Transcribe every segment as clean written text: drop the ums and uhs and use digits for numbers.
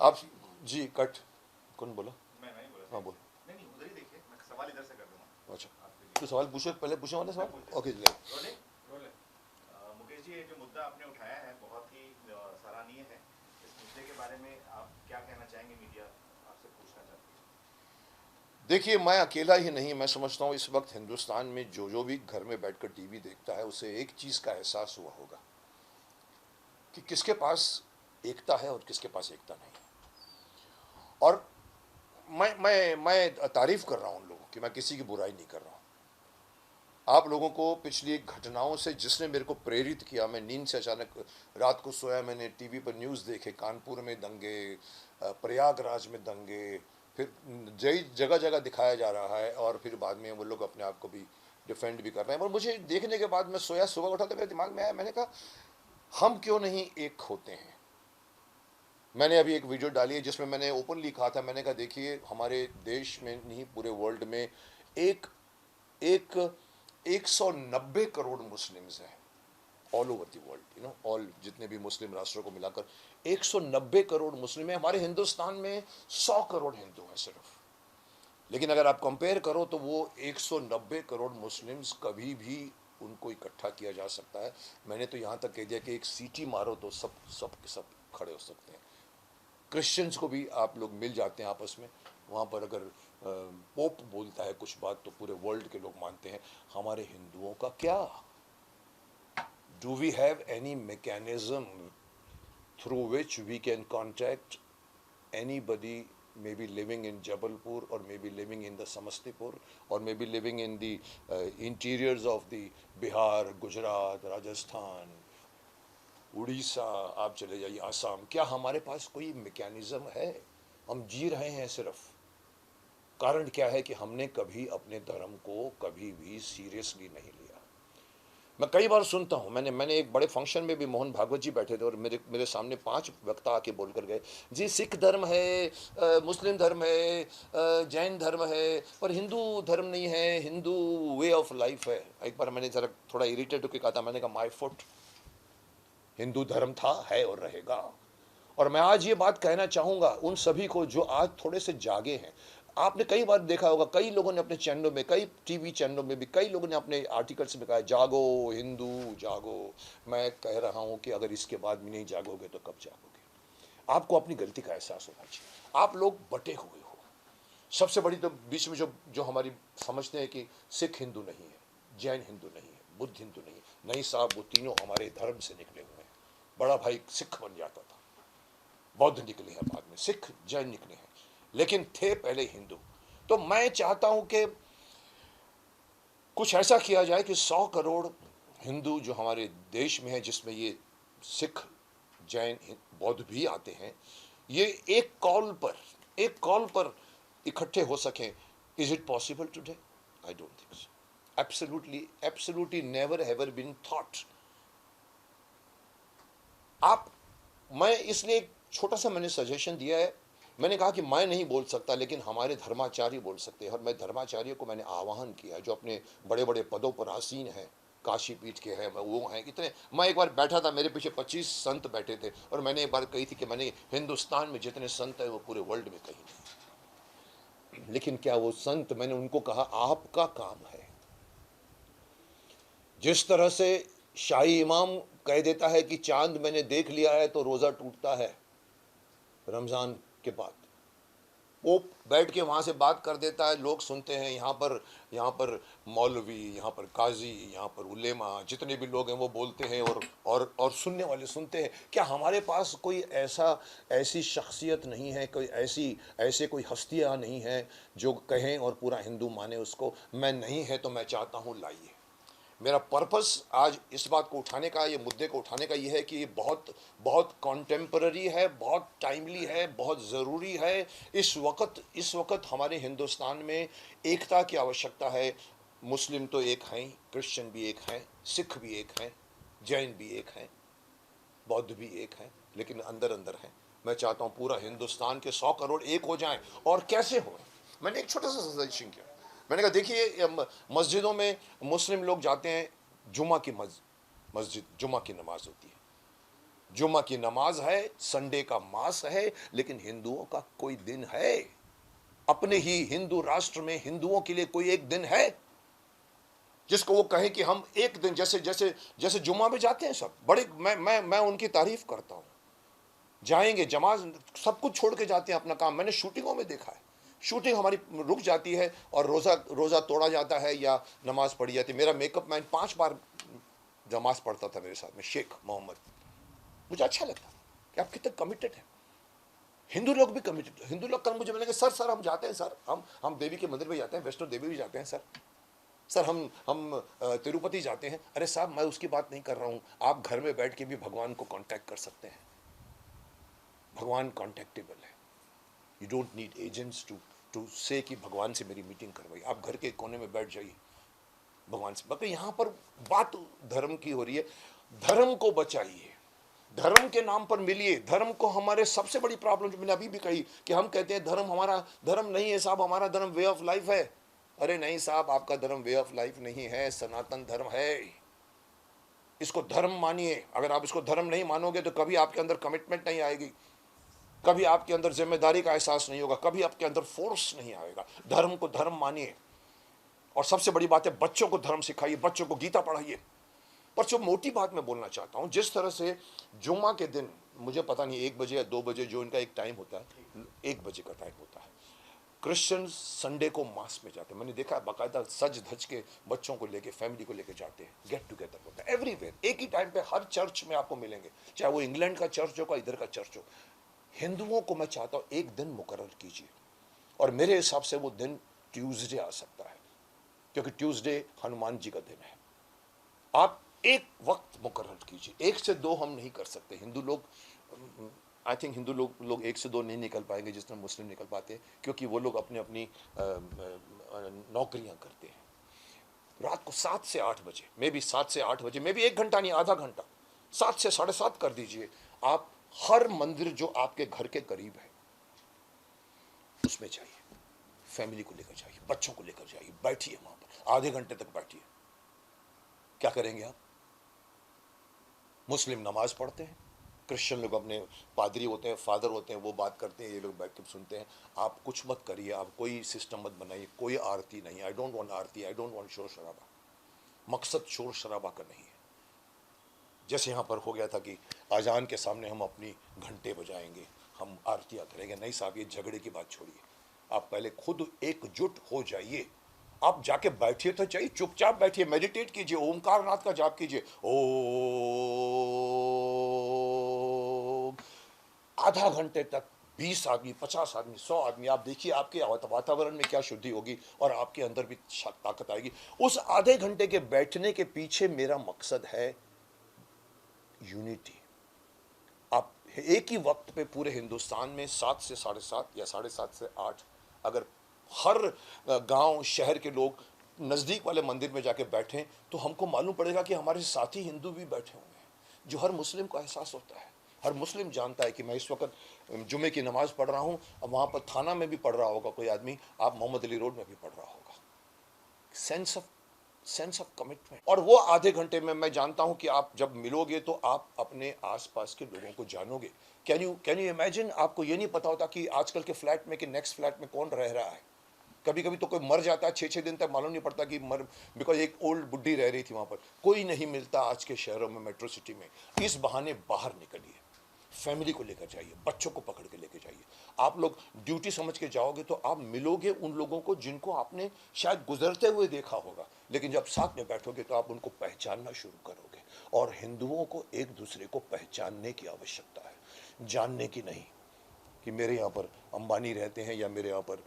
आप जी कट कौन बोला? मैं बोला हाँ बोलो। नहीं नहीं उधर ही देखिए, मैं सवाल इधर से कर दूंगा अच्छा आपके लिए। तो सवाल पूछो, पहले पूछने वाले मैं सवाल। पूछ देता ओके हूँ। ले। Rolling rolling. मुकेश जी, ये जो मुद्दा आपने उठाया है बहुत ही सराहनीय है। इस मुद्दे के बारे में आप क्या कहना चाहेंगे? मीडिया आपसे पूछना चाहती है। देखिए मैं अकेला ही नहीं, मैं समझता हूँ इस वक्त हिंदुस्तान में जो जो भी घर में बैठकर टीवी देखता है उसे एक चीज़ का एहसास हुआ होगा कि किसके पास एकता है और किसके पास एकता नहीं। और मैं तारीफ कर रहा हूँ उन लोगों की, मैं किसी की बुराई नहीं कर रहा हूँ। आप लोगों को पिछली घटनाओं से जिसने मेरे को प्रेरित किया, मैं नींद से अचानक रात को सोया, मैंने टीवी पर न्यूज़ देखे, कानपुर में दंगे, प्रयागराज में दंगे, फिर जगह जगह दिखाया जा रहा है और फिर बाद में वो लोग अपने आप को भी डिफेंड भी कर रहे हैं। और मुझे देखने के बाद मैं सोया, सुबह उठा तो मेरे दिमाग में आया, मैंने कहा हम क्यों नहीं एक होते हैं। मैंने अभी एक वीडियो डाली है जिसमें मैंने ओपनली कहा था, मैंने कहा देखिए हमारे देश में नहीं पूरे वर्ल्ड में एक एक 190 करोड़ मुस्लिम्स हैं all over the world, all जितने भी मुस्लिम राष्ट्रों को मिलाकर 190 करोड़ मुस्लिम हैं। हमारे हिंदुस्तान में 100 करोड़ हिंदू हैं सिर्फ। लेकिन अगर आप कंपेयर करो तो वो 190 करोड़ मुस्लिम्स कभी भी उनको इकट्ठा किया जा सकता है। मैंने तो यहाँ तक कह दिया कि एक सीटी मारो तो सब सब के सब खड़े हो सकते हैं। क्रिश्चियंस को भी आप लोग मिल जाते हैं आपस में, वहाँ पर अगर पोप बोलता है कुछ बात तो पूरे वर्ल्ड के लोग मानते हैं। हमारे हिंदुओं का क्या? Do we have any mechanism through which we can contact anybody, maybe living in Jabalpur or maybe living in the Samastipur or maybe living in the interiors of the Bihar, Gujarat, Rajasthan, Orissa, आप चले जाइए आसाम, क्या हमारे पास कोई mechanism है? हम जी रहे हैं सिर्फ। कारण क्या है कि हमने कभी अपने धर्म को कभी भी सीरियसली नहीं लिया। मैं कई बार सुनता हूँ, मैंने एक बड़े फंक्शन में भी मोहन भागवत जी बैठे थे और मेरे मेरे सामने 5 वक्ता आके बोल कर गए, जी सिख धर्म है, मुस्लिम धर्म है, जैन धर्म है, पर हिंदू धर्म नहीं है, हिंदू वे ऑफ लाइफ है। एक बार मैंने जरा थोड़ा इरिटेट होकर कहा था, मैंने कहा माय फुट, हिंदू धर्म था, है और रहेगा। और मैं आज ये बात कहना चाहूँगा उन सभी को जो आज थोड़े से जागे हैं। आपने कई बार देखा होगा, कई लोगों ने अपने चैनलों में, कई टीवी चैनलों में भी कई लोगों ने अपने आर्टिकल्स में कहा जागो हिंदू जागो। मैं कह रहा हूँ कि अगर इसके बाद भी नहीं जागोगे तो कब जागोगे? आपको अपनी गलती का एहसास होना चाहिए। आप लोग बटे हुए हो। सबसे बड़ी तो बीच में जो जो हमारी समझते हैं कि सिख हिंदू नहीं है, जैन हिंदू नहीं है, बुद्ध हिंदू नहीं है। नहीं साहब, वो तीनों हमारे धर्म से निकले हुए हैं। बड़ा भाई सिख बन जाता था, बौद्ध निकले हैं बाद में, सिख जैन निकले हैं, लेकिन थे पहले हिंदू। तो मैं चाहता हूं कि कुछ ऐसा किया जाए कि 100 करोड़ हिंदू जो हमारे देश में है, जिसमें ये सिख जैन बौद्ध भी आते हैं, ये एक कॉल पर इकट्ठे हो सकें। Is it possible today? I don't think so. Absolutely absolutely never have been thought. आप मैं इसलिए एक छोटा सा मैंने सजेशन दिया है। मैंने कहा कि मैं नहीं बोल सकता, लेकिन हमारे धर्माचार्य बोल सकते हैं। और मैं धर्माचार्य को मैंने आह्वान किया, जो अपने बड़े बड़े पदों पर आसीन हैं, काशी पीठ के हैं, वो हैं इतने। मैं एक बार बैठा था, मेरे पीछे 25 संत बैठे थे, और मैंने एक बार कही थी कि मैंने हिंदुस्तान में जितने संत हैं वो पूरे वर्ल्ड में कहीं नहीं। लेकिन क्या वो संत, मैंने उनको कहा आपका काम है, जिस तरह से शाही इमाम कह देता है कि चांद मैंने देख लिया है तो रोज़ा टूटता है रमज़ान के बाद, पोप बैठ के वहाँ से बात कर देता है, लोग सुनते हैं। यहाँ पर मौलवी, यहाँ पर काजी, यहाँ पर उलेमा, जितने भी लोग हैं वो बोलते हैं, और सुनने वाले सुनते हैं। क्या हमारे पास कोई ऐसी शख्सियत नहीं है, कोई ऐसे कोई हस्तियाँ नहीं हैं जो कहें और पूरा हिंदू माने उसको? मैं नहीं है तो मैं चाहता हूँ लाइए। मेरा पर्पस आज इस बात को उठाने का, ये मुद्दे को उठाने का, ये है कि ये बहुत बहुत कॉन्टेम्पररी है, बहुत टाइमली है, बहुत ज़रूरी है। इस वक्त हमारे हिंदुस्तान में एकता की आवश्यकता है। मुस्लिम तो एक हैं, क्रिश्चियन भी एक हैं, सिख भी एक हैं, जैन भी एक हैं, बौद्ध भी एक हैं, लेकिन अंदर अंदर हैं। मैं चाहता हूँ पूरा हिंदुस्तान के 100 करोड़ एक हो जाएं। और कैसे हो? मैंने एक छोटा सा सजेशन किया। मैंने कहा देखिए, मस्जिदों में मुस्लिम लोग जाते हैं, जुमा की मस्जिद, जुमा की नमाज होती है, जुम्मा की नमाज है, संडे का मास है, लेकिन हिंदुओं का कोई दिन है? अपने ही हिंदू राष्ट्र में हिंदुओं के लिए कोई एक दिन है जिसको वो कहे कि हम एक दिन, जैसे जैसे जैसे जुम्मा में जाते हैं सब बड़े, मैं उनकी तारीफ करता हूं, जाएंगे जमात, सब कुछ छोड़ के जाते हैं अपना काम। मैंने शूटिंगों में देखा है, शूटिंग हमारी रुक जाती है और रोजा रोजा तोड़ा जाता है या नमाज पढ़ी जाती है। मेरा मेकअप मैन 5 बार नमाज पढ़ता था मेरे साथ में, शेख मोहम्मद। मुझे अच्छा लगता कि आप कितने कमिटेड हैं। हिंदू लोग भी कमिटेड, हिंदू लोग कल मुझे मिलेंगे, सर हम जाते हैं सर, हम देवी के मंदिर में जाते हैं, वैष्णो देवी भी जाते हैं सर हम तिरुपति जाते हैं। अरे साहब, मैं उसकी बात नहीं कर रहा हूं, आप घर में बैठ के भी भगवान को कांटेक्ट कर सकते हैं। भगवान कांटेक्टेबल है। You don't need agents to say कि भगवान से मेरी मीटिंग करवाई। आप घर के कोने में बैठ जाइए भगवान से। बाकी यहां पर बात धर्म की हो रही है, धर्म को बचाइए, धर्म के नाम पर मिलिए। धर्म को, हमारे सबसे बड़ी प्रॉब्लम जो मैंने अभी भी कही कि हम कहते हैं धर्म हमारा धर्म नहीं है साहब, हमारा धर्म वे ऑफ लाइफ है। अरे नहीं साहब, आपका धर्म वे ऑफ लाइफ नहीं है, सनातन धर्म है। इसको धर्म मानिए। अगर आप इसको धर्म नहीं मानोगे तो कभी आपके अंदर कमिटमेंट नहीं आएगी, कभी आपके अंदर जिम्मेदारी का एहसास नहीं होगा, कभी आपके अंदर फोर्स नहीं आएगा। धर्म को धर्म मानिए। और सबसे बड़ी बात है, बच्चों को धर्म सिखाइए, बच्चों को गीता पढ़ाइए। पर जो मोटी बात मैं बोलना चाहता हूं, जिस तरह से जुम्मा के दिन, मुझे पता नहीं 1 बजे या 2 बजे जो इनका एक टाइम होता है, 1 बजे का टाइम होता है, क्रिश्चियन संडे को मास में जाते हैं। मैंने देखा है, बाकायदा सज धज के बच्चों को लेके, फैमिली को लेके जाते हैं। गेट टुगेदर होता है एवरीवेयर, एक ही टाइम पे हर चर्च में आपको मिलेंगे, चाहे वो इंग्लैंड का चर्च हो, इधर का चर्च हो। हिंदुओं को मैं चाहता हूं एक दिन मुकर्रर कीजिए, और मेरे हिसाब से वो दिन ट्यूसडे आ सकता है, क्योंकि ट्यूसडे हनुमान जी का दिन है। आप एक वक्त मुकर्रर कीजिए, 1 से 2 हम नहीं कर सकते। हिंदू लोग, आई थिंक हिंदू लोग 1 से 2 नहीं निकल पाएंगे जितना मुस्लिम निकल पाते हैं, क्योंकि वो लोग अपनी अपनी नौकरियां करते हैं। रात को 7 से 8 बजे, मे भी 7 से 8 बजे, मे भी 1 घंटा नहीं, आधा घंटा, 7 से 7:30 कर दीजिए। आप हर मंदिर जो आपके घर के करीब है उसमें जाइए, फैमिली को लेकर जाइए, बच्चों को लेकर जाइए, बैठिए वहां पर, आधे घंटे तक बैठिए। क्या करेंगे आप? मुस्लिम नमाज पढ़ते हैं, क्रिश्चियन लोग अपने पादरी होते हैं, फादर होते हैं, वो बात करते हैं, ये लोग बैठ के सुनते हैं। आप कुछ मत करिए, आप कोई सिस्टम मत बनाइए, कोई आरती नहीं। I don't want Aarti, I don't want शोर शराबा। मकसद शोर शराबा का नहीं है। जैसे यहाँ पर हो गया था कि आजान के सामने हम अपनी घंटे बजाएंगे, हम आरतियाँ करेंगे। नहीं साहब, ये झगड़े की बात छोड़िए, आप पहले खुद एकजुट हो जाइए। आप जाके बैठिए तो चाहिए, चुपचाप बैठिए, मेडिटेट कीजिए, ओमकार नाथ का जाप कीजिए, ओम, आधा घंटे तक। 20 आदमी, 50 आदमी, 100 आदमी, आप देखिए आपके वातावरण में क्या शुद्धि होगी और आपके अंदर भी ताकत आएगी। उस आधे घंटे के बैठने के पीछे मेरा मकसद है यूनिटी। आप एक ही वक्त पे पूरे हिंदुस्तान में 7 से 7:30 या 7:30 से 8, अगर हर गांव शहर के लोग नज़दीक वाले मंदिर में जाके बैठें तो हमको मालूम पड़ेगा कि हमारे साथी हिंदू भी बैठे हुए हैं, जो हर मुस्लिम को एहसास होता है। हर मुस्लिम जानता है कि मैं इस वक्त जुमे की नमाज पढ़ रहा हूँ, अब वहाँ पर थाना में भी पढ़ रहा होगा कोई आदमी, आप मोहम्मद अली रोड में भी पढ़ रहा होगा। Sense of commitment. और वो आधे घंटे में मैं जानता हूं कि आप जब मिलोगे तो आप अपने आसपास के लोगों को जानोगे। कैन यू इमेजिन, आपको ये नहीं पता होता कि आजकल के फ्लैट में कि नेक्स्ट फ्लैट में कौन रह रहा है। कभी कभी तो कोई मर जाता है, 6-6 दिन तक मालूम नहीं पड़ता कि बिकॉज एक ओल्ड बुढ़ी रह रही थी वहां पर। कोई नहीं मिलता आज के शहरों में, मेट्रो सिटी में। इस बहाने बाहर निकलिए, फैमिली को लेकर जाइए, बच्चों को पकड़ के लेकर जाइए। आप लोग ड्यूटी समझ के जाओगे तो आप मिलोगे उन लोगों को जिनको आपने शायद गुजरते हुए देखा होगा, लेकिन जब साथ में बैठोगे तो आप उनको पहचानना शुरू करोगे। और हिंदुओं को एक दूसरे को पहचानने की आवश्यकता है, जानने की नहीं कि मेरे यहाँ पर अंबानी रहते हैं या मेरे यहाँ पर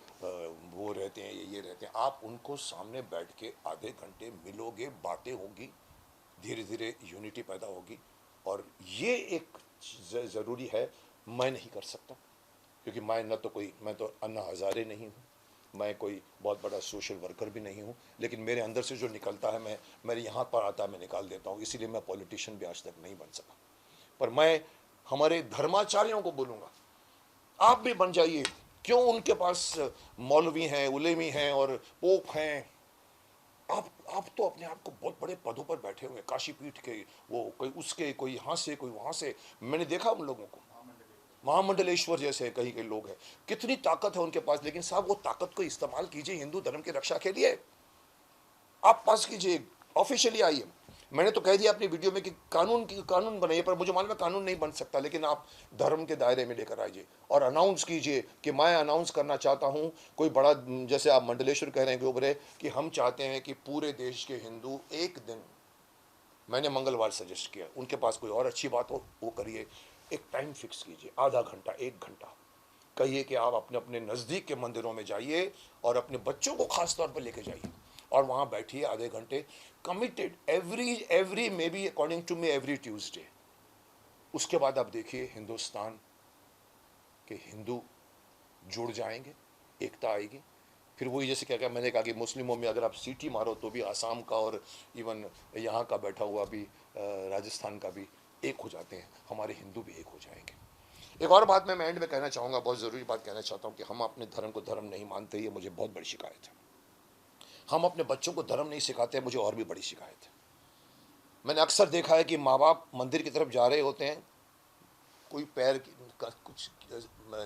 वो रहते हैं, ये रहते हैं। आप उनको सामने बैठ के आधे घंटे मिलोगे, बातें होगी, धीरे धीरे यूनिटी पैदा होगी। और ये एक ज़रूरी है, मैं नहीं कर सकता क्योंकि मैं तो अन्ना हज़ारे नहीं हूँ, मैं कोई बहुत बड़ा सोशल वर्कर भी नहीं हूँ, लेकिन मेरे अंदर से जो निकलता है, मेरे यहाँ पर आता है, मैं निकाल देता हूँ। इसीलिए मैं पॉलिटिशियन भी आज तक नहीं बन सका। पर मैं हमारे धर्माचार्यों को बोलूँगा, आप भी बन जाइए। क्यों? उनके पास मौलवी हैं, उलेमी हैं और पोप हैं, आप तो अपने आप को बहुत बड़े पदों पर बैठे हुए हैं, काशी पीठ के, वो कोई उसके, कोई यहाँ से, कोई वहाँ से। मैंने देखा उन लोगों को, महामंडलेश्वर जैसे कहीं के लोग हैं, कितनी ताकत है उनके पास, लेकिन साहब वो ताकत को इस्तेमाल कीजिए हिंदू धर्म की रक्षा के लिए। आप पास कीजिए, ऑफिशियली आइए। मैंने तो कह दिया अपनी वीडियो में कि कानून बनाइए, पर मुझे मालूम है कानून नहीं बन सकता, लेकिन आप धर्म के दायरे में लेकर आइए और अनाउंस कीजिए कि मैं अनाउंस करना चाहता हूं कोई बड़ा, जैसे आप मंडलेश्वर कह रहे हैं गोबरे, कि हम चाहते हैं कि पूरे देश के हिंदू एक दिन, मैंने मंगलवार सजेस्ट किया, उनके पास कोई और अच्छी बात हो वो करिए, एक टाइम फिक्स कीजिए, आधा घंटा, 1 घंटा, कहिए कि आप अपने अपने नज़दीक के मंदिरों में जाइए और अपने बच्चों को खास तौर पर लेके जाइए और वहाँ बैठिए आधे घंटे, committed, every may be according to me every Tuesday. उसके बाद आप देखिए हिंदुस्तान के हिंदू जुड़ जाएंगे, एकता आएगी। फिर वही जैसे क्या क्या मैंने कहा कि मुस्लिमों में अगर आप सीटी मारो तो भी आसाम का और इवन यहाँ का बैठा हुआ भी राजस्थान का भी एक हो जाते हैं, हमारे हिंदू भी एक हो जाएंगे। एक और बात मैं एंड में कहना चाहूँगा, बहुत ज़रूरी बात कहना चाहता हूँ कि हम अपने धर्म को धर्म नहीं मानते, ये मुझे बहुत बड़ी शिकायत है। हम अपने बच्चों को धर्म नहीं सिखाते, मुझे और भी बड़ी शिकायत है। मैंने अक्सर देखा है कि माँ बाप मंदिर की तरफ जा रहे होते हैं, कोई पैर का कुछ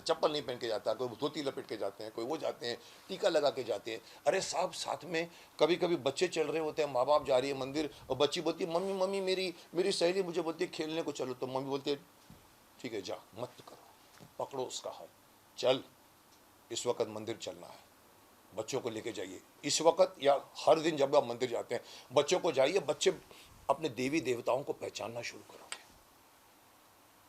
चप्पल नहीं पहन के जाता, कोई धोती लपेट के जाते हैं, कोई वो जाते हैं, टीका लगा के जाते हैं। अरे साहब, साथ में कभी कभी बच्चे चल रहे होते हैं, माँ बाप जा रही है मंदिर और बच्ची बोलती है मम्मी मम्मी, मेरी सहेली मुझे बोलती है खेलने को चलो, तो मम्मी बोलती है ठीक है जा, मत करो, पकड़ो उसका हाथ, चल, इस वक्त मंदिर चलना है, बच्चों को लेके जाइए इस वक्त, या हर दिन जब आप मंदिर जाते हैं बच्चों को जाइए, बच्चे अपने देवी देवताओं को पहचानना शुरू करोगे।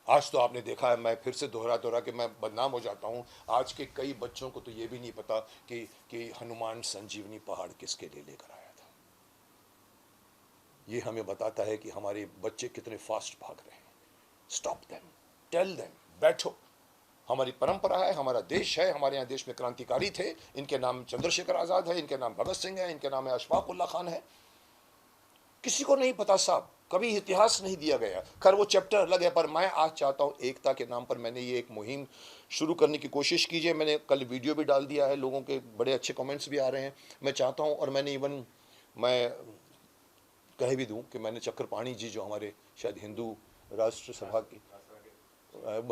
आज तो आपने देखा है, मैं फिर से दोहरा के मैं बदनाम हो जाता हूं, आज के कई बच्चों को तो ये भी नहीं पता कि हनुमान संजीवनी पहाड़ किसके लिए लेकर आया था। ये हमें बताता है कि हमारे बच्चे कितने फास्ट भाग रहे हैं। स्टॉप देम, टेल देम, बैठो, हमारी परंपरा है, हमारा देश है, हमारे यहाँ देश में क्रांतिकारी थे, इनके नाम चंद्रशेखर आजाद है, इनके नाम भगत सिंह है, इनके नाम है अशफाक उल्ला खान है। किसी को नहीं पता साहब, कभी इतिहास नहीं दिया गया। खैर वो चैप्टर अलग है, पर मैं आज चाहता हूं एकता के नाम पर मैंने ये एक मुहिम शुरू करने की कोशिश कीजिए। मैंने कल वीडियो भी डाल दिया है, लोगों के बड़े अच्छे कमेंट्स भी आ रहे हैं। मैं चाहता हूं, और मैंने इवन मैं कह भी दूं कि मैंने चक्रपाणी जी जो हमारे शायद हिंदू राष्ट्र सभा की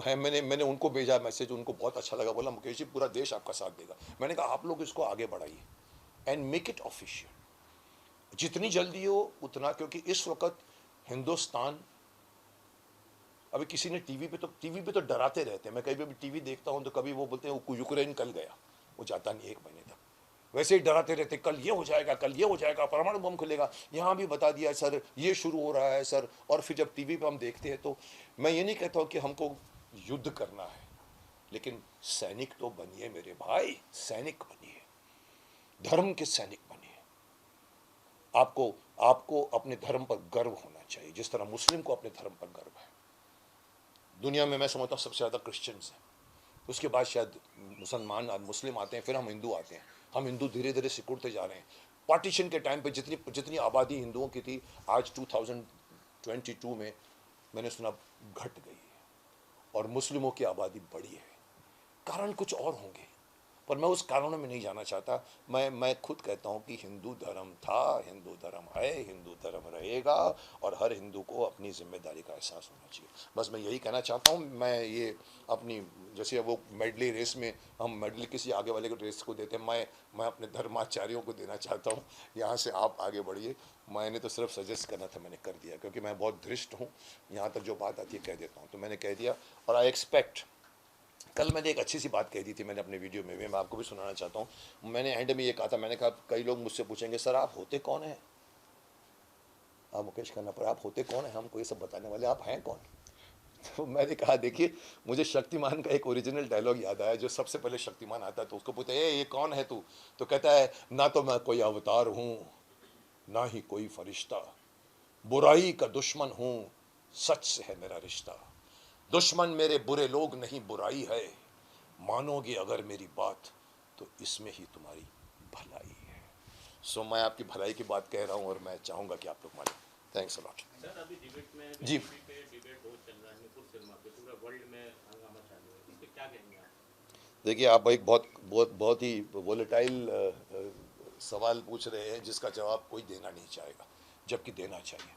है, मैंने उनको भेजा मैसेज, उनको बहुत अच्छा लगा, बोला मुकेश जी पूरा देश आपका साथ देगा। मैंने कहा आप लोग इसको आगे बढ़ाइए एंड मेक इट ऑफिशियल, जितनी जल्दी हो उतना, क्योंकि इस वक्त हिंदुस्तान, अभी किसी ने टीवी पे तो डराते रहते हैं, मैं कभी भी टीवी देखता हूं तो कभी वो बोलते हैं वो यूक्रेन कल गया, वो जाता नहीं 1 महीने तक, वैसे ही डराते रहते, कल ये हो जाएगा, कल ये हो जाएगा, परमाणु बम खुलेगा, यहाँ भी बता दिया सर ये शुरू हो रहा है सर। और फिर जब टीवी पे हम देखते हैं तो मैं ये नहीं कहता हूँ कि हमको युद्ध करना है, लेकिन सैनिक तो बनिए मेरे भाई, सैनिक बनिए, धर्म के सैनिक बनिए। आपको अपने धर्म पर गर्व होना चाहिए, जिस तरह मुस्लिम को अपने धर्म पर गर्व है। दुनिया में मैं समझता हूँ सबसे ज़्यादा क्रिश्चियंस हैं, उसके बाद शायद मुसलमान और मुस्लिम आते हैं, फिर हम हिंदू आते हैं। हम हिंदू धीरे धीरे सिकुड़ते जा रहे हैं। पार्टीशन के टाइम पे जितनी आबादी हिंदुओं की थी, आज 2022 में मैंने सुना घट गई है, और मुस्लिमों की आबादी बढ़ी है। कारण कुछ और होंगे, पर मैं उस कारणों में नहीं जाना चाहता। मैं खुद कहता हूं कि हिंदू धर्म था, हिंदू धर्म है, हिंदू धर्म रहेगा, और हर हिंदू को अपनी जिम्मेदारी का एहसास होना चाहिए। बस मैं यही कहना चाहता हूं। मैं ये अपनी, जैसे वो मेडली रेस में हम मेडल किसी आगे वाले को रेस को देते हैं, मैं अपने धर्माचार्यों को देना चाहता हूँ, यहाँ से आप आगे बढ़िए। मैंने तो सिर्फ सजेस्ट करना था, मैंने कर दिया, क्योंकि मैं बहुत धृष्ट हूँ, यहाँ तक जो बात आती है कह देता हूँ, तो मैंने कह दिया। और आई एक्सपेक्ट, कल मैंने एक अच्छी सी बात कही थी मैंने अपने वीडियो में भी, मैं आपको भी सुनाना चाहता हूँ। मैंने एंड में ये कहा था, मैंने कहा कई लोग मुझसे पूछेंगे सर आप होते कौन हैं, आप मुकेश खन्ना पर आप होते कौन हैं, हमको ये सब बताने वाले, आप हैं कौन। तो मैंने कहा देखिए, मुझे शक्तिमान का एक ओरिजिनल डायलॉग याद आया, जो सबसे पहले शक्तिमान आता है तो उसको पूछते ये कौन है तू, तो कहता है ना तो मैं कोई अवतार हूँ, ना ही कोई फरिश्ता, बुराई का दुश्मन हूँ, सच से है मेरा रिश्ता। दुश्मन मेरे बुरे लोग नहीं बुराई है, मानोगे अगर मेरी बात तो इसमें ही तुम्हारी भलाई है। सो मैं आपकी भलाई की बात कह रहा हूं, और मैं चाहूंगा कि आप लोग माने। Thanks a lot. सर अभी डिबेट में जी, बीजेपी पे डिबेट बहुत चल रहा है, नुपुर शर्मा पे पूरा वर्ल्ड में हंगामा चालू है, इस पे क्या कहेंगे आप? देखिए आप एक बहुत बहुत बहुत ही वोलेटाइल सवाल पूछ रहे हैं जिसका जवाब कोई देना नहीं चाहेगा, जबकि देना चाहिए,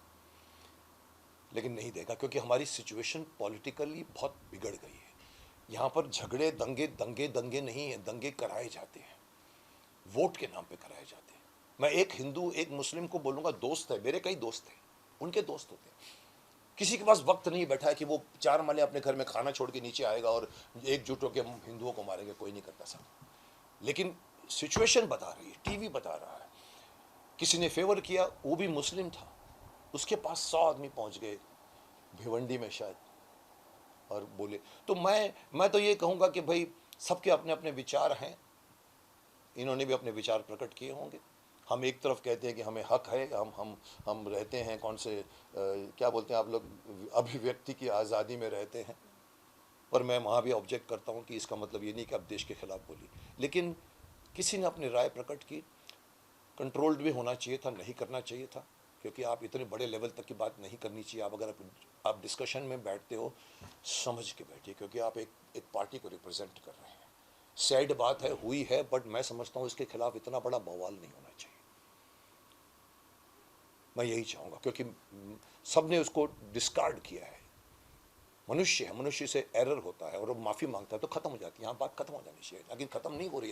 लेकिन नहीं देगा, क्योंकि हमारी सिचुएशन पॉलिटिकली बहुत बिगड़ गई है। यहाँ पर झगड़े दंगे दंगे दंगे नहीं है, दंगे कराए जाते हैं, वोट के नाम पे कराए जाते हैं। मैं एक हिंदू एक मुस्लिम को बोलूँगा दोस्त है, मेरे कई दोस्त हैं, उनके दोस्त होते हैं, किसी के पास वक्त नहीं बैठा है कि वो 4 माले अपने घर में खाना छोड़ के नीचे आएगा और एकजुट होकर हिंदुओं को मारेंगे, कोई नहीं करता सब। लेकिन सिचुएशन बता रही है, टीवी बता रहा है। किसी ने फेवर किया, वो भी मुस्लिम था, उसके पास 100 आदमी पहुंच गए भिवंडी में शायद, और बोले। तो मैं तो ये कहूँगा कि भाई सबके अपने अपने विचार हैं, इन्होंने भी अपने विचार प्रकट किए होंगे। हम एक तरफ कहते हैं कि हमें हक है, हम रहते हैं कौन से क्या बोलते हैं आप लोग, अभिव्यक्ति की आज़ादी में रहते हैं, पर मैं वहाँ भी ऑब्जेक्ट करता हूँ कि इसका मतलब ये नहीं कि आप देश के खिलाफ बोली। लेकिन किसी ने अपनी राय प्रकट की, कंट्रोल्ड भी होना चाहिए था, नहीं करना चाहिए था, क्योंकि आप इतने बड़े लेवल तक की बात नहीं करनी चाहिए। आप अगर आप डिस्कशन में बैठते हो समझ के बैठिए, क्योंकि आप एक पार्टी को रिप्रेजेंट कर रहे हैं। सैड बात है, हुई है, बट मैं समझता हूँ इसके खिलाफ इतना बड़ा बवाल नहीं होना चाहिए। मैं यही चाहूँगा, क्योंकि सब ने उसको डिस्कार्ड किया है। मनुष्य है, मनुष्य से एरर होता है और वो माफ़ी मांगता है तो ख़त्म हो जाती है, यहाँ बात खत्म हो जानी चाहिए, लेकिन ख़त्म नहीं हो रही।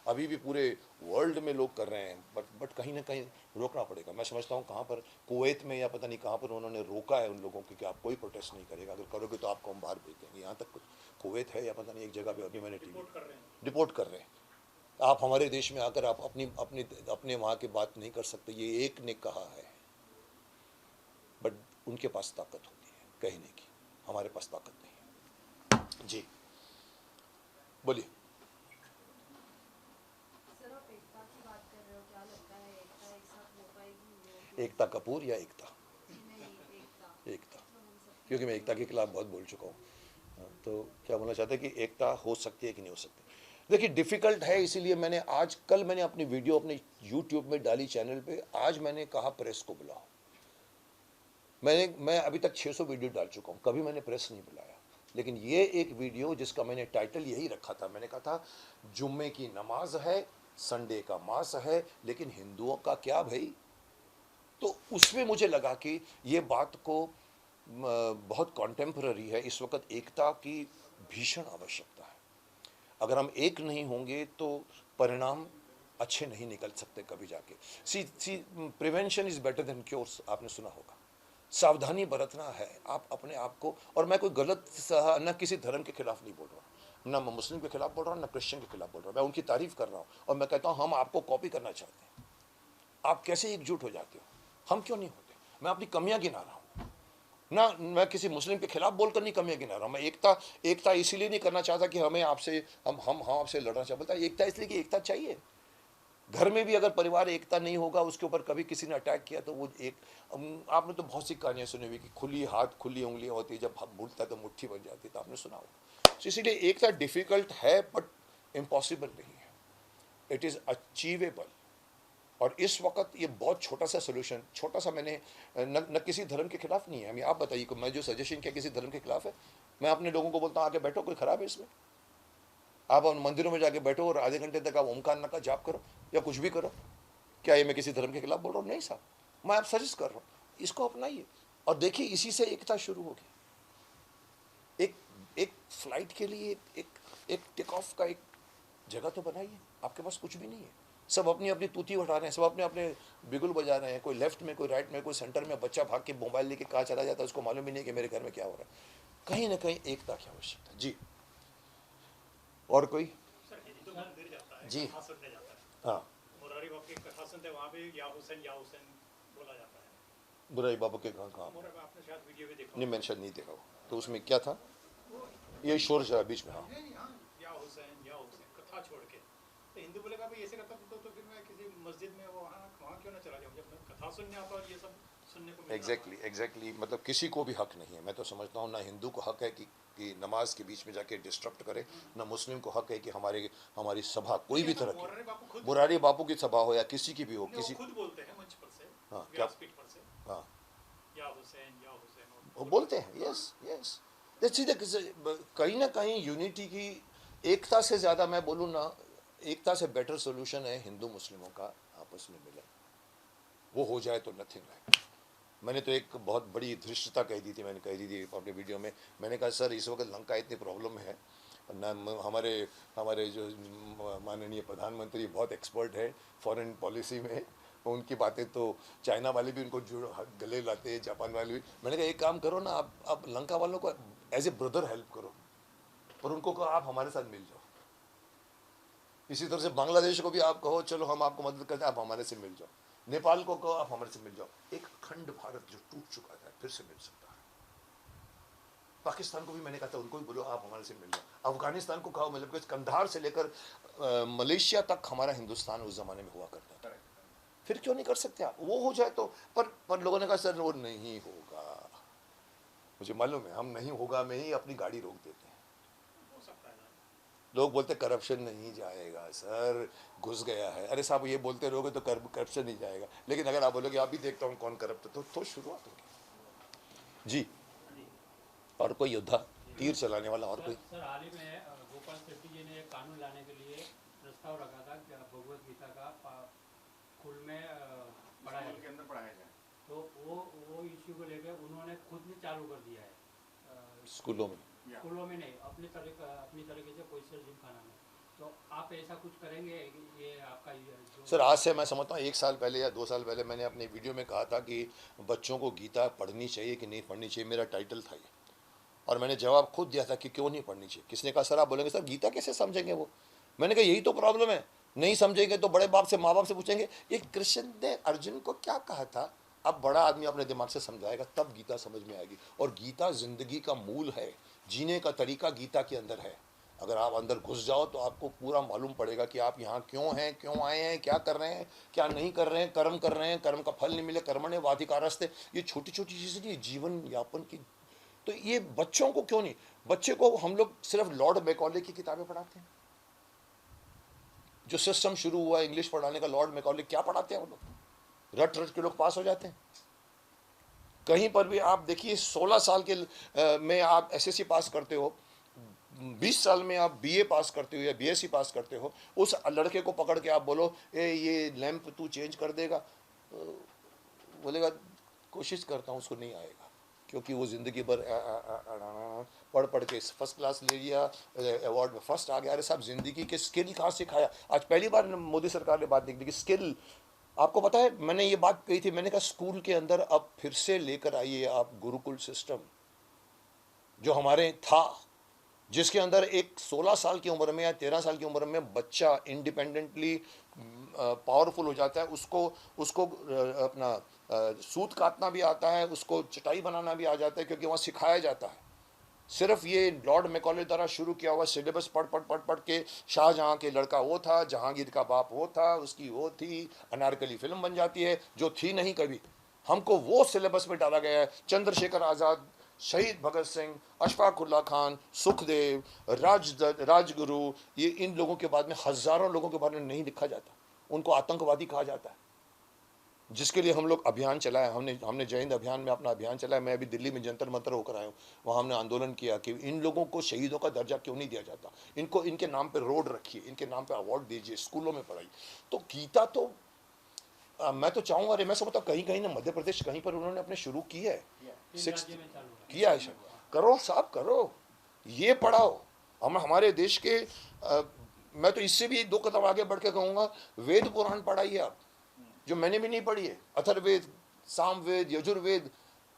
अभी भी पूरे वर्ल्ड में लोग कर रहे हैं, बट कहीं ना कहीं रोकना पड़ेगा। मैं समझता हूँ कहाँ पर, कुवैत में या पता नहीं कहाँ पर उन्होंने रोका है उन लोगों को कि आप कोई प्रोटेस्ट नहीं करेगा, अगर करोगे तो आपको हम बाहर भेज देंगे। यहाँ तक कुवैत है या पता नहीं एक जगह पर, अभी मैंने रिपोर्ट कर रहे हैं। आप हमारे देश में आकर आप अपने वहाँ की बात नहीं कर सकते, ये एक ने कहा है, बट उनके पास ताकत होती है कहने की, हमारे पास ताकत नहीं है। जी बोलिए। सर, आप एकता की बात कर रहे हो, क्या लगता है एकता एक साथ हो पाएगी? एकता कपूर या एकता? नहीं, एकता, क्योंकि मैं एकता के खिलाफ बहुत बोल चुका हूँ। तो क्या बोलना चाहते हैं कि एकता हो सकती है कि नहीं हो सकती? देखिए डिफ़िकल्ट है, इसीलिए मैंने कल मैंने अपनी वीडियो अपने यूट्यूब में डाली चैनल पे। आज मैंने कहा प्रेस को बुलाओ। मैं अभी तक 600 वीडियो डाल चुका हूँ, कभी मैंने प्रेस नहीं बुलाया। लेकिन ये एक वीडियो जिसका मैंने टाइटल यही रखा था, मैंने कहा था जुम्मे की नमाज है, संडे का मास है, लेकिन हिंदुओं का क्या भाई? तो उसमें मुझे लगा कि ये बात को बहुत कॉन्टेम्पररी है, इस वक्त एकता की भीषण आवश्यकता है। अगर हम एक नहीं होंगे तो परिणाम अच्छे नहीं निकल सकते कभी जाके। See prevention is better than cures, आपने सुना होगा। सावधानी बरतना है आप अपने आप को। और मैं कोई गलत न किसी धर्म के खिलाफ नहीं बोल रहा हूँ, ना मैं मुस्लिम के खिलाफ बोल रहा हूँ, ना क्रिश्चियन के खिलाफ बोल रहा हूँ। मैं उनकी तारीफ कर रहा हूँ और मैं कहता हूँ हम आपको कॉपी करना चाहते हैं। आप कैसे एकजुट हो जाते हो, हम क्यों नहीं होते? मैं अपनी कमियां गिना रहा हूँ ना, मैं किसी मुस्लिम के खिलाफ बोलकर नहीं कमियां गिना रहा हूँ। मैं एकता इसीलिए नहीं करना चाहता कि हमें आपसे हम आपसे लड़ना चाहता। एकता इसलिए कि एकता चाहिए। घर में भी अगर परिवार एकता नहीं होगा, उसके ऊपर कभी किसी ने अटैक किया तो वो आपने तो बहुत सी कहानियां सुनी हुई कि खुली हाथ खुली उंगलियां होती है, जब हम बोलता है तो मुट्ठी बन जाती है, तो आपने सुना होगा। तो इसीलिए एकता डिफिकल्ट है बट इम्पॉसिबल नहीं है, इट इज़ अचीवेबल। और इस वक्त ये बहुत छोटा सा सोल्यूशन, छोटा सा, मैंने न किसी धर्म के खिलाफ नहीं है। हमें आप बताइए कि मैं जो सजेशन किया किसी धर्म के खिलाफ है? मैं अपने लोगों को बोलता हूँ आके बैठो, कोई खराब है इसमें? आप उन मंदिरों में जाके बैठो और आधे घंटे तक आप ओमकार नका जाप करो या कुछ भी करो, क्या ये मैं किसी धर्म के खिलाफ बोल रहा हूँ? नहीं साहब, मैं आप सजेस्ट कर रहा हूँ, इसको अपनाइए और देखिए इसी से एकता शुरू होगी। एक फ्लाइट के लिए एक टेक ऑफ का एक जगह तो बनाइए। आपके पास कुछ भी नहीं है, सब अपनी अपनी तूती उठा रहे हैं, सब अपने अपने बिगुल बजा रहे हैं, कोई लेफ्ट में, कोई राइट में, कोई सेंटर में। बच्चा भाग के मोबाइल लेके कहाँ चला जाता है उसको मालूम ही नहीं कि मेरे घर में क्या हो रहा है। कहीं ना कहीं एकता की आवश्यकता। जी और कोई? जी हाँ, बुराई बाबू के कहाँ? नहीं, मैंने शायद नहीं देखा। तो उसमें क्या था? ये शोर शराबा बीच में। हाँ, कथा छोड़ के तो हिंदू बोलेगा भाई ऐसे करता तो फिर मैं किसी मस्जिद में वहाँ क्यों ना चला जाऊँ, जब मैं कथा सुनने आता हूँ ये सब सुनने को मिलता। एग्जैक्टली मतलब किसी को भी हक नहीं है। मैं तो समझता हूँ ना हिंदू को हक है कि नमाज के बीच में जाके डिस्टर्ब करे, ना मुस्लिम को हक है कि हमारी सभा कोई भी तरह की, मुरारी बापू की सभा हो या किसी की भी हो, किसी खुद बोलते हैं मंच पर से, हाँ क्या, हाँ या हुसैन वो बोलते हैं। यस सीधे कहीं ना कहीं यूनिटी की, एकता से ज़्यादा मैं बोलूँ ना, एकता से बेटर सोल्यूशन है हिंदू मुस्लिमों का आपस में मिलन, वो हो जाए तो नथिंग लाइक। मैंने तो एक बहुत बड़ी धृष्टता कह दी थी, मैंने कह दी थी अपने वीडियो में। मैंने कहा सर इस वक्त लंका इतनी प्रॉब्लम है ना, हमारे हमारे जो माननीय प्रधानमंत्री बहुत एक्सपर्ट है फॉरेन पॉलिसी में, उनकी बातें तो चाइना वाले भी उनको गले लाते हैं, जापान वाले भी। मैंने कहा एक काम करो ना, आप लंका वालों को एज ए ब्रदर हेल्प करो, पर उनको कहो आप हमारे साथ मिल जाओ। इसी तरह से बांग्लादेश को भी आप कहो चलो हम आपको मदद करते हैं, आप हमारे से मिल जाओ। नेपाल को कहो आप हमारे से मिल जाओ। एक अखंड भारत जो टूट चुका था फिर से मिल सकता है। पाकिस्तान को भी मैंने कहा था उनको भी बोलो आप हमारे से मिल जाओ। अफगानिस्तान को कहो, मतलब कंधार से लेकर मलेशिया तक हमारा हिंदुस्तान उस जमाने में हुआ करता था। फिर क्यों नहीं कर सकते आप? वो हो जाए तो। पर लोगों ने कहा सर वो नहीं होगा। मुझे मालूम है हम नहीं होगा में ही अपनी गाड़ी रोक देते हैं। हो सकता है ना। लोग बोलते करप्शन नहीं जाएगा सर, घुस गया है। अरे साहब ये बोलते रहोगे तो करप्शन नहीं जाएगा, लेकिन अगर आप बोलोगे आप भी देखता हूँ कौन करप्ट है, तो शुरुआत होगी। जी और कोई योद्धा तीर चलाने वाला और कोई? सर हाल ही में गोपाल शेट्टी जी ने एक कानून लाने के लिए प्रस्ताव रखा था कि भगवत गीता का स्कूल में पढ़ाया स्कूल के अंदर पढ़ाया जाए, तो वो इश्यू को लेकर उन्होंने खुद ने चालू कर दिया है स्कूलों में नहीं, अपनी तरीके से कोई से जिमखाना में। तो आप ऐसा कुछ करेंगे? ये आपका जो सर आज से मैं समझता हूँ 1 साल पहले या 2 साल पहले मैंने अपने वीडियो में कहा था कि बच्चों को गीता पढ़नी चाहिए कि नहीं पढ़नी चाहिए, मेरा टाइटल था ये। और मैंने जवाब खुद दिया था कि क्यों नहीं पढ़नी चाहिए। किसने कहा सर आप बोलेंगे सर गीता कैसे समझेंगे वो? मैंने कहा यही तो प्रॉब्लम है, नहीं समझेंगे तो बड़े बाप से माँ बाप से पूछेंगे ये कृष्ण ने अर्जुन को क्या कहा था। अब बड़ा आदमी अपने दिमाग से समझाएगा तब गीता समझ में आएगी। और गीता जिंदगी का मूल है, जीने का तरीका गीता के अंदर है। अगर आप अंदर घुस जाओ तो आपको पूरा मालूम पड़ेगा कि आप यहाँ क्यों हैं, क्यों आए हैं, क्या कर रहे हैं, क्या नहीं कर रहे हैं, कर्म कर रहे हैं, कर्म का फल नहीं मिले, कर्मण्येवाधिकारस्ते। ये छोटी छोटी चीज़ें नहीं, जीवन यापन की। तो ये बच्चों को क्यों नहीं? बच्चे को हम लोग सिर्फ लॉर्ड मैकॉले की किताबें पढ़ाते हैं। जो सिस्टम शुरू हुआ इंग्लिश पढ़ाने का, लॉर्ड मैकॉले, क्या पढ़ाते हैं वो लोग? रट रट के लोग पास हो जाते हैं। कहीं पर भी आप देखिए 16 साल के में आप एसएससी पास करते हो, 20 साल में आप बीए पास करते हो या बीएससी पास करते हो, उस लड़के को पकड़ के आप बोलो ये लैंप तू चेंज कर देगा, बोलेगा कोशिश करता हूँ, उसको नहीं आएगा। क्योंकि वो ज़िंदगी भर पढ़ पढ़ के फर्स्ट क्लास ले लिया, अवार्ड में फर्स्ट आ गया। अरे साहब ज़िंदगी के स्किल कहाँ सिखाया? आज पहली बार मोदी सरकार ने बात निकली कि स्किल। आपको पता है मैंने ये बात कही थी, मैंने कहा स्कूल के अंदर अब फिर से लेकर आइए आप गुरुकुल सिस्टम जो हमारे था, जिसके अंदर एक 16 साल की उम्र में या 13 साल की उम्र में बच्चा इंडिपेंडेंटली पावरफुल हो जाता है। उसको अपना सूत काटना भी आता है, उसको चटाई बनाना भी आ जाता है, क्योंकि वहाँ सिखाया जाता है। सिर्फ ये लॉर्ड मैकॉले द्वारा शुरू किया हुआ सिलेबस पढ़ के शाहजहाँ के लड़का वो था, जहांगीर का बाप वो था, उसकी वो थी, अनारकली फिल्म बन जाती है जो थी नहीं कभी। हमको वो सिलेबस में डाला गया है। चंद्रशेखर आज़ाद, शहीद भगत सिंह, अशफाकुल्ला खान, सुखदेव, राजगुरु, ये इन लोगों के बाद में हज़ारों लोगों के बारे में नहीं लिखा जाता। उनको आतंकवादी कहा जाता है, जिसके लिए हम लोग अभियान चलाया। हमने जय हिंद अभियान में अपना अभियान चलाया। मैं अभी दिल्ली में जंतर मंतर होकर आया हूँ, वहाँ हमने आंदोलन किया कि इन लोगों को शहीदों का दर्जा क्यों नहीं दिया जाता, इनको इनके नाम पे रोड रखिए, इनके नाम पे अवार्ड दीजिए, स्कूलों में पढ़ाई। तो गीता तो मैं तो चाहूँगा, अरे मैं समझता हूँ कहीं कहीं ना मध्य प्रदेश कहीं पर उन्होंने अपने शुरू की है, 6 किया है, करो साहब करो, ये पढ़ाओ। हमारे देश के मैं तो इससे भी 2 कदम आगे बढ़ के कहूँगा, वेद पुराण पढ़ाइए आप, जो मैंने भी नहीं पढ़ी है। अथर्ववेद, सामवेद, यजुर्वेद,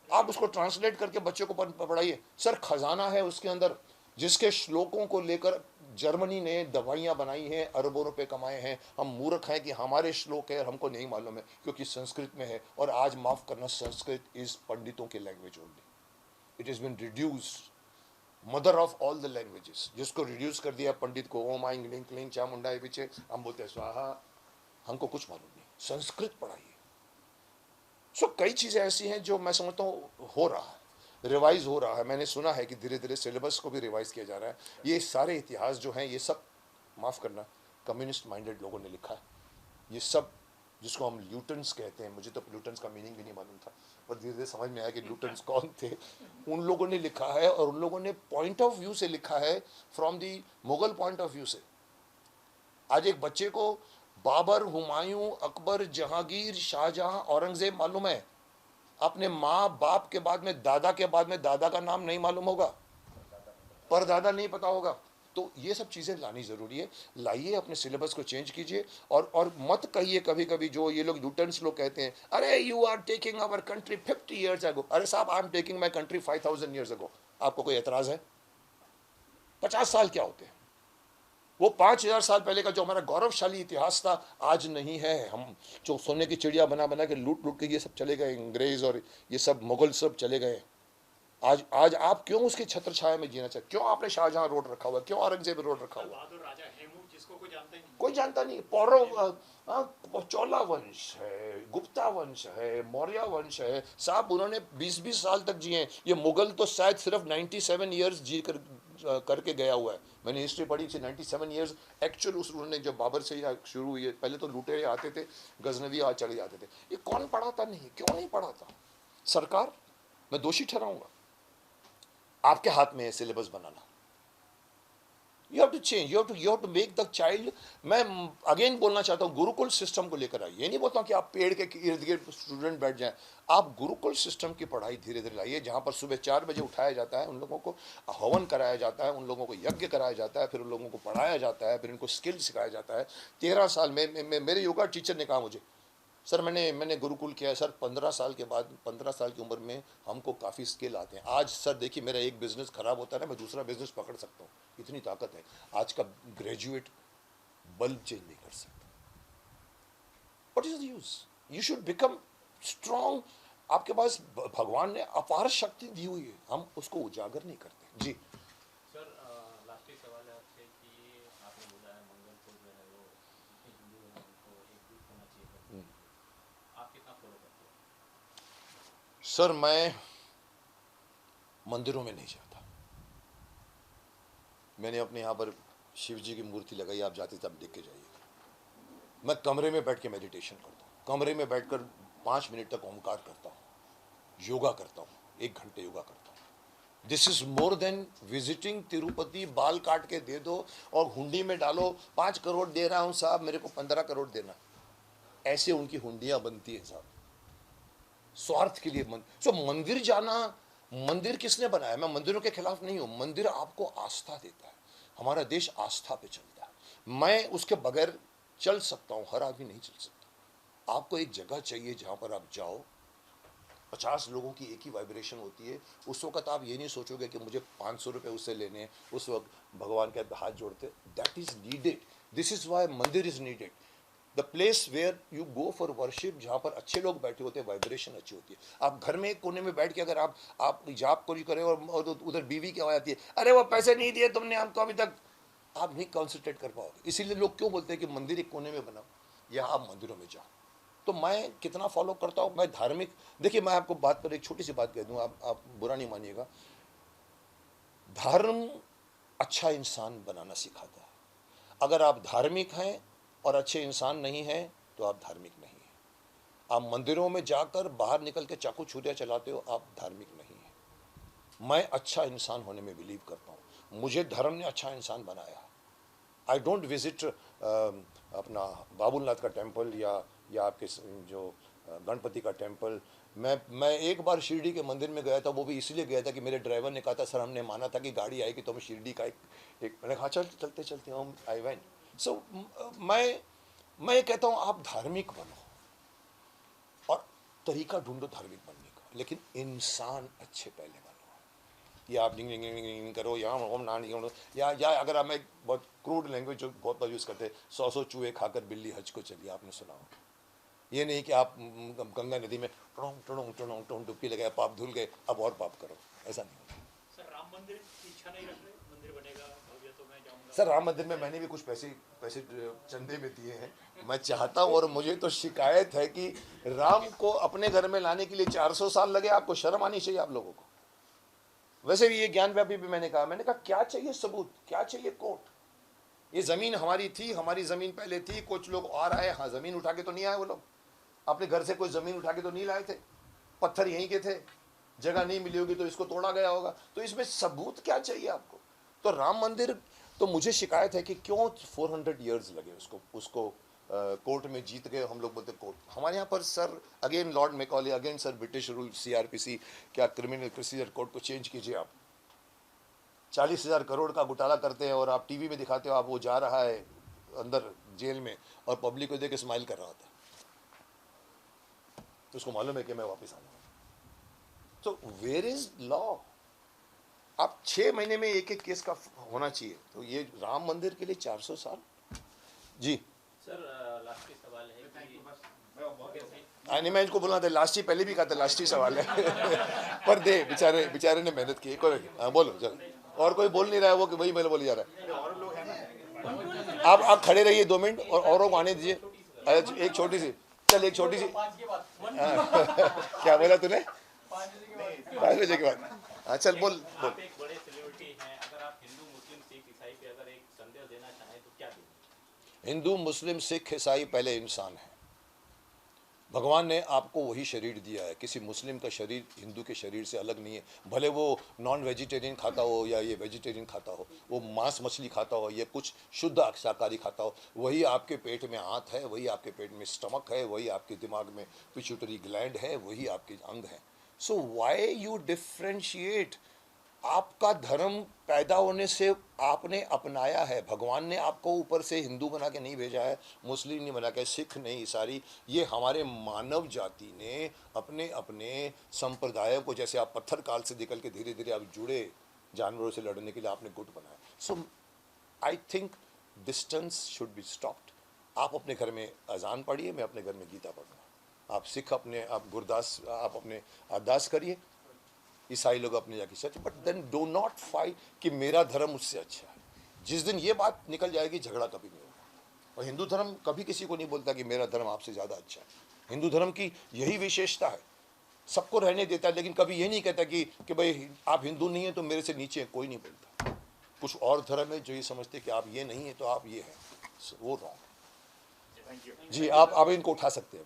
आप उसको ट्रांसलेट करके बच्चों को पढ़ाइए। सर खजाना है उसके अंदर, जिसके श्लोकों को लेकर जर्मनी ने दवाइयाँ बनाई हैं, अरबों रुपए कमाए हैं। हम मूर्ख हैं कि हमारे श्लोक है और हमको नहीं मालूम है, क्योंकि संस्कृत में है। और आज माफ़ करना, संस्कृत इज़ पंडितों की language only. It is been reduced, mother of all the languages, जिसको रिड्यूस कर दिया पंडित को, ओम आइंग लिंग क्लिंग चामुंडाई पीछे हम बोलते हैं स्वाहा। हमको कुछ मालूम नहीं, संस्कृत पढ़ाइए। सो कई चीज़ें ऐसी हैं जो मैं समझता हूँ हो रहा है, रिवाइज हो रहा है। मैंने सुना है कि धीरे धीरे सिलेबस को भी रिवाइज किया जा रहा है। ये सारे इतिहास जो हैं, ये सब माफ़ करना कम्युनिस्ट माइंडेड लोगों ने लिखा है। ये सब जिसको हम ल्यूटन्स कहते हैं, मुझे तो ल्यूटन्स का मीनिंग भी नहीं मालूम था, पर धीरे धीरे समझ में आया कि ल्यूटन्स कौन थे। उन लोगों ने लिखा है, और उन लोगों ने पॉइंट ऑफ व्यू से लिखा है, from the Mughal point of view से। आज एक बच्चे को बाबर, हुमायूं, अकबर, जहांगीर, शाहजहां, औरंगजेब मालूम है, अपने माँ बाप के बाद में, दादा के बाद में दादा का नाम नहीं मालूम होगा, परदादा नहीं पता होगा। तो ये सब चीज़ें लानी ज़रूरी है। लाइए, अपने सिलेबस को चेंज कीजिए, और मत कहिए कभी कभी जो ये लोग यूटर्न्स लोग कहते हैं, अरे you are taking our country 50 years ago. अरे साहब, I am taking my country 5000 years ago. आपको कोई एतराज़ है? 50 साल क्या होते हैं? वो 5000 साल पहले का जो हमारा गौरवशाली इतिहास था, आज नहीं है। हम जो सोने की चिड़िया बना बना के लूट लूट के ये सब चले गए, अंग्रेज और ये सब मुगल सब चले गए। आज आज आप क्यों उसकी छत्र छाया में जीना चाहते? क्यों आपने शाहजहां रोड रखा हुआ, क्यों औरंगजेब रोड रखा हुआ? बहादुर राजा हेमू, जिसको कोई जानता ही नहीं। कोई जानता नहीं। पौरव, चोला वंश है, गुप्ता वंश है, मौर्य वंश है। साहब, उन्होंने 20-20 साल तक जिए। ये मुगल तो शायद सिर्फ 97 ईयर्स जी करके गया हुआ है। मैंने हिस्ट्री पढ़ी थी, 97 ईयर्स एक्चुअल उन्होंने, जब बाबर से शुरू हुई है, पहले तो लुटेरे आते थे, गजनवी आज चले जाते थे। ये कौन पढ़ाता नहीं? क्यों नहीं पढ़ाता? सरकार। मैं दोषी ठहराऊंगा? आपके हाथ में है सिलेबस बनाना। You have to change, you have to make the child. मैं अगेन बोलना चाहता हूँ, गुरुकुल सिस्टम को लेकर आइए। ये नहीं बोलता हूँ कि आप पेड़ के इर्द गिर्द स्टूडेंट बैठ जाएं। आप गुरुकुल सिस्टम की पढ़ाई धीरे धीरे लाइए, जहाँ पर सुबह 4 बजे उठाया जाता है, उन लोगों को हवन कराया जाता है, उन लोगों को यज्ञ कराया जाता है, फिर उन लोगों को पढ़ाया जाता है, फिर उनको स्किल सिखाया जाता है। 13 साल में मेरे योगा टीचर ने कहा मुझे, सर मैंने गुरुकुल किया है सर, 15 साल के बाद, 15 साल की उम्र में हमको काफ़ी स्किल आते हैं। आज सर देखिए, मेरा एक बिजनेस खराब होता है ना, मैं दूसरा बिजनेस पकड़ सकता हूँ, इतनी ताकत है। आज का ग्रेजुएट बल्ब चेंज नहीं कर सकता। What is the use? You should become strong. आपके पास भगवान ने अपार शक्ति दी हुई है, हम उसको उजागर नहीं करते। जी सर, लास्ट ही सवाल है आपसे कि आपने बोला है मंगल को जो है वो जितने हिंदू हैं उनको एकजुट होना चाहिए, आप कितना फॉलो करते हैं? सर, मैं मंदिरों में नहीं जाता। मैंने अपने यहाँ पर शिव जी की मूर्ति लगाई, आप जाते तब देख के जाइएगा। मैं कमरे में बैठ के मेडिटेशन करता हूँ, कमरे में बैठकर 5 मिनट तक ओमकार करता हूँ, योगा करता हूँ, 1 घंटे योगा करता हूँ। This is more than visiting Tirupati. बाल काट के दे दो और हुंडी में डालो, 5 करोड़ दे रहा हूँ साहब, मेरे को 15 करोड़ देना। ऐसे उनकी हुंडियाँ बनती है साहब, स्वार्थ के लिए। मंदिर जाना, मंदिर किसने बनाया? मैं मंदिरों के खिलाफ नहीं हूं। मंदिर आपको आस्था देता है, हमारा देश आस्था पे चलता है। मैं उसके बगैर चल सकता हूं, हर आदमी नहीं चल सकता। आपको एक जगह चाहिए जहां पर आप जाओ, 50 लोगों की एक ही वाइब्रेशन होती है। उस वक्त आप ये नहीं सोचोगे कि मुझे 500 रुपये उससे लेने, उस वक्त भगवान के हाथ जोड़ते। That is needed. This is why mandir is needed, the place where you go for worship, जहाँ पर अच्छे लोग बैठे होते हैं, वाइब्रेशन अच्छी होती है। आप घर में एक कोने में बैठ के अगर आप जाप कोई करें और उधर बीवी की आवाज़ आती है, अरे वो पैसे नहीं दिए तुमने हमको अभी तक, आप नहीं कॉन्सेंट्रेट कर पाओगे। इसीलिए लोग क्यों बोलते हैं कि मंदिर एक कोने में बनाओ, या आप मंदिरों में जाओ। तो मैं कितना फॉलो करता हूँ, मैं धार्मिक। देखिए, मैं आपको बात पर एक छोटी सी बात कह दूँ, आप बुरा नहीं मानिएगा। धर्म अच्छा इंसान बनाना सिखाता है। अगर आप धार्मिक हैं और अच्छे इंसान नहीं हैं तो आप धार्मिक नहीं हैं। आप मंदिरों में जाकर बाहर निकल के चाकू छुरियां चलाते हो, आप धार्मिक नहीं हैं। मैं अच्छा इंसान होने में बिलीव करता हूँ, मुझे धर्म ने अच्छा इंसान बनाया। आई डोंट विजिट अपना बाबुलनाथ का टेम्पल या आपके जो गणपति का टेम्पल। मैं एक बार शिरडी के मंदिर में गया था, वो भी इसलिए गया था कि मेरे ड्राइवर ने कहा था सर हमने माना था कि गाड़ी आएगी तो हम शिरडी का एक मैंने कहा चल चलते चलते हम आई वेंट। सो मैं कहता हूँ आप धार्मिक बनो और तरीका ढूंढो धार्मिक बनने का, लेकिन इंसान अच्छे पहले बनो। या आप डिंग करो, या ओम नान करो, या अगर हम एक बहुत क्रूड लैंग्वेज जो बहुत बार यूज़ करते हैं, 100 चूहे खाकर बिल्ली हज को चली, आपने सुना हो। ये नहीं कि आप गंगा नदी में टोंग डुबकी लगाए, पाप धुल गए, अब और पाप करो, ऐसा नहीं होता। सर, राम मंदिर की इच्छा नहीं रख रहे? मंदिर बनेगा भव्य तो मैं जाऊंगा। सर, राम मंदिर में मैंने भी कुछ पैसे चंदे में दिए हैं, मैं चाहता हूँ। और मुझे तो शिकायत है कि राम को अपने घर में लाने के लिए 400 साल लगे। आपको शर्म आनी चाहिए आप लोगों को। वैसे भी ये ज्ञानव्यापी भी मैंने कहा क्या चाहिए सबूत, क्या चाहिए कोर्ट? ये जमीन हमारी थी, हमारी जमीन पहले थी, कुछ लोग और आए, हाँ जमीन उठा के तो नहीं आए, वो लोग अपने घर से कोई जमीन उठा के तो नहीं लाए थे, पत्थर यहीं के थे, जगह नहीं मिली होगी तो इसको तोड़ा गया होगा। तो इसमें सबूत क्या चाहिए आपको? तो राम मंदिर तो मुझे शिकायत है कि क्यों 400 ईयर्स लगे उसको कोर्ट में जीत गए। हम लोग बोलते कोर्ट, हमारे यहाँ पर sir again Lord Macaulay, again sir British rule, CRPC, क्या क्रिमिनल प्रोसीजर कोड को चेंज कीजिए आप। 40,000 करोड़ का घोटाला करते हैं और आप टीवी में दिखाते हो आप वो जा रहा है अंदर जेल में और पब्लिक को देख के स्माइल कर रहा होता है, तो उसको मालूम है कि मैं वापस आऊंगा। तो वेयर इज लॉ? आप 6 महीने में एक केस का होना चाहिए, तो ये राम मंदिर के लिए 400 साल। जी सर लास्ट ही सवाल है कि नहीं, मैं इनको बोलना था लास्ट ही, पहले भी कहा था लास्ट ही सवाल है पर दे बेचारे ने मेहनत की। कोई बोलो चलो, और कोई बोल नहीं रहा है वो कि वही मैंने बोले जा रहा है। आप खड़े रहिए 2 मिनट और औरों को आने दीजिए। एक छोटी सी, चल एक छोटी सी क्या बोला तूने? 5 बजे के बाद। हाँ चल बोल। आप एक बड़े सेलिब्रिटी हैं, अगर आप हिंदू मुस्लिम सिख ईसाई पे अगर एक संदेश देना चाहें तो क्या देंगे? हिंदू मुस्लिम सिख ईसाई पहले इंसान है। भगवान ने आपको वही शरीर दिया है। किसी मुस्लिम का शरीर हिंदू के शरीर से अलग नहीं है, भले वो नॉन वेजिटेरियन खाता हो या ये वेजिटेरियन खाता हो, वो मांस मछली खाता हो या कुछ शुद्ध शाकाहारी खाता हो, वही आपके पेट में आंत है, वही आपके पेट में स्टमक है, वही आपके दिमाग में पिट्यूटरी ग्लैंड है, वही आपके अंग है। So why you differentiate? आपका धर्म पैदा होने से आपने अपनाया है। भगवान ने आपको ऊपर से हिंदू बना के नहीं भेजा है, मुस्लिम नहीं बना के, सिख नहीं, ईसाई। ये हमारे मानव जाति ने अपने अपने संप्रदायों को, जैसे आप पत्थर काल से निकल के धीरे धीरे आप जुड़े जानवरों से लड़ने के लिए आपने गुट बनाया। So I think distance should be stopped. आप अपने घर में अजान पढ़िए, मैं अपने घर में गीता पढ़ूँगा। आप सिख अपने आप गुरदास आप अपने अरदास करिए, ईसाई लोग अपने जाके सच, but then do not fight कि मेरा धर्म उससे अच्छा है। जिस दिन ये बात निकल जाएगी झगड़ा कभी नहीं होगा। और हिंदू धर्म कभी किसी को नहीं बोलता कि मेरा धर्म आपसे ज़्यादा अच्छा है। हिंदू धर्म की यही विशेषता है, सबको रहने देता है, लेकिन कभी ये नहीं कहता कि भाई आप हिंदू नहीं है तो मेरे से नीचे है, कोई नहीं बोलता। कुछ और धर्म है जो ये समझते कि आप ये नहीं है तो आप ये हैं, वो रॉन्ग। जी आप इनको उठा सकते हैं।